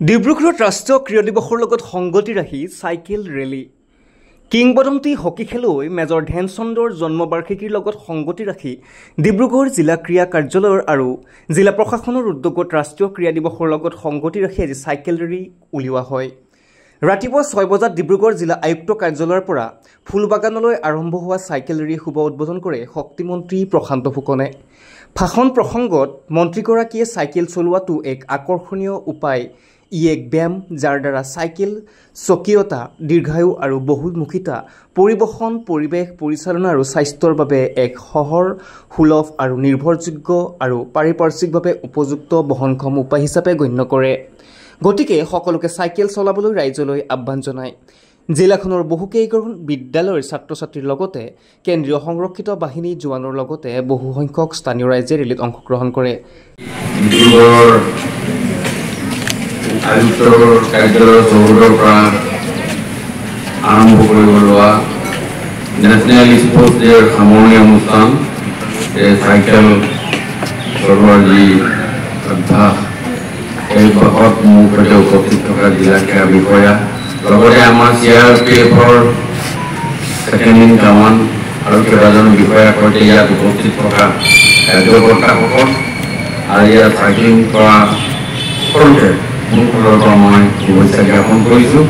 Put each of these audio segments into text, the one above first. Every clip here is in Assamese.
ডিব্ৰুগড়ত ৰাষ্ট্ৰীয় ক্ৰীড়া দিৱসৰ লগত সংগতি ৰাখি চাইকেল ৰেলী। কিংবদন্তি হকী খেলুৱৈ মেজৰ ধ্যানচান্দৰ জন্মবাৰ্ষিকীৰ লগত সংগতি ৰাখি ডিব্ৰুগড় জিলা ক্ৰীড়া কাৰ্যালয়ৰ আৰু জিলা প্ৰশাসনৰ উদ্যোগত ৰাষ্ট্ৰীয় ক্ৰীড়া দিৱসৰ লগত সংগতি ৰাখি আজি চাইকেল ৰেলী উলিওৱা হয়। ৰাতিপুৱা 6 বজাত ডিব্ৰুগড় জিলা আয়ুক্ত কাৰ্যালয়ৰ পৰা ফুলবাগানলৈ আৰম্ভ হোৱা চাইকেল ৰেলী শুভ উদ্বোধন কৰে শক্তিমন্ত্ৰী প্ৰশান্ত ফুকনে। ভাষণ প্ৰসংগত মন্ত্ৰীগৰাকীয়ে চাইকেল চলোৱাটো এক আকৰ্ষণীয় উপায়। ই এক ব্যায়াম যাৰ দ্বাৰা চাইকেল স্বকীয়তা, দীৰ্ঘায়ু আৰু বহুমুখিতা, পৰিবহণ, পৰিৱেশ পৰিচালনা আৰু স্বাস্থ্যৰ বাবে এক সহজ, সুলভ আৰু নিৰ্ভৰযোগ্য আৰু পাৰিপাৰ্শ্বিকভাৱে উপযুক্ত বহনক্ষম উপায় হিচাপে গণ্য কৰে। গতিকে সকলোকে চাইকেল চলাবলৈ ৰাইজলৈ আহ্বান জনায়। জিলাখনৰ বহুকেইখন বিদ্যালয়ৰ ছাত্ৰ-ছাত্ৰীৰ লগতে কেন্দ্ৰীয় সংৰক্ষিত বাহিনী জোৱানৰ লগতে বহু সংখ্যক স্থানীয় ৰাইজে ৰেলীত অংশগ্ৰহণ কৰে। আয়ুক্তৰ কাৰ্যালয়ৰ চৌহদৰ পৰা আৰম্ভ কৰিব লোৱা নেশ্যনেল স্পৰ্টছ ডেৰ সামৰণি অনুষ্ঠান চাইকেল চলোৱাৰ যি অভ্যাস, এই অভ্যাসত মোৰ সৈতে উপস্থিত থকা জিলা ক্ৰীড়া বিষয়া, লগতে আমাৰ CRPFৰ ছেকেণ্ড ইন কামান আৰু কেইবাজন বিষয়াৰ সৈতে ইয়াত উপস্থিত থকা কাৰ্যকৰ্তাসকল আৰু ইয়াত চাইক্লিং কৰা সকলোকে মোৰ ফালৰ পৰা মই শুভেচ্ছা জ্ঞাপন কৰিছোঁ।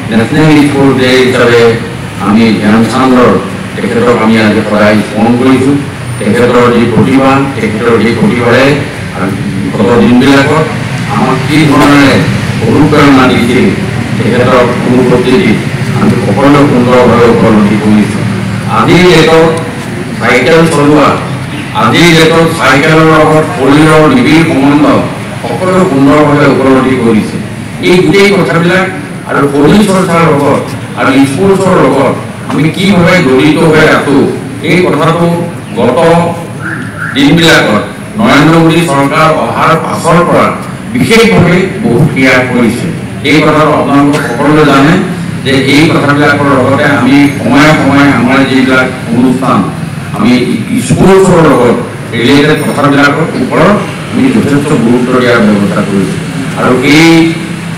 নেশ্যনেল স্পৰ্টছ ডে হিচাপে আমি ধ্যানচান্দৰ তেখেতক আমি আজি সদায় স্মৰণ কৰিছোঁ। তেখেতৰ যি প্ৰতিভা, তেখেতৰ যি প্ৰতিভাৰে গত দিনবিলাকত আমাক কি ধৰণেৰে অনুপ্ৰেৰণা দিছিল, তেখেতৰ অনুভূতি আমি সকলো সুন্দৰভাৱে উপলব্ধি কৰিছোঁ। আজিৰ ডেটত চাইকেল চলোৱা, আজিৰ ডেটত চাইকেলৰ লগত শৰীৰৰ নিবিড় সম্বন্ধ সকলো সুন্দৰভাৱে উপলব্ধি কৰিছে। এই গোটেই কথাবিলাক আৰু শৰীৰ চৰ্চাৰ লগত আৰু স্পৰ্টছৰ লগত আমি কিভাৱে জড়িত হৈ আছোঁ, এই কথাটো গত দিনবিলাকত নৰেন্দ্ৰ মোদী চৰকাৰ অহাৰ পাছৰ পৰা বিশেষভাৱে বহু ক্ৰিয়া কৰিছে। এই কথাটো আপোনালোকে সকলোৱে জানে যে এই কথাবিলাকৰ লগতে আমি সময়ে সময়ে আমাৰ যিবিলাক অনুষ্ঠান আমি স্পৰ্টছৰ লগত ৰিলেটেড কথাবিলাকৰ ওপৰত আমি যথেষ্ট গুৰুত্ব দিয়াৰ ব্যৱস্থা কৰিছোঁ। আৰু এই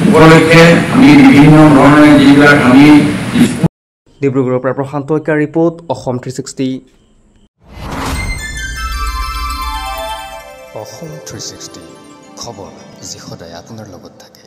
উপলক্ষে আমি বিভিন্ন ধৰণে যিবিলাক আমি ডিব্ৰুগড়ৰ পৰা প্ৰশান্ত ঐকাৰ ৰিপৰ্ট, অসম 360। অসম 360 খবৰ যি সদায় আপোনাৰ লগত থাকে।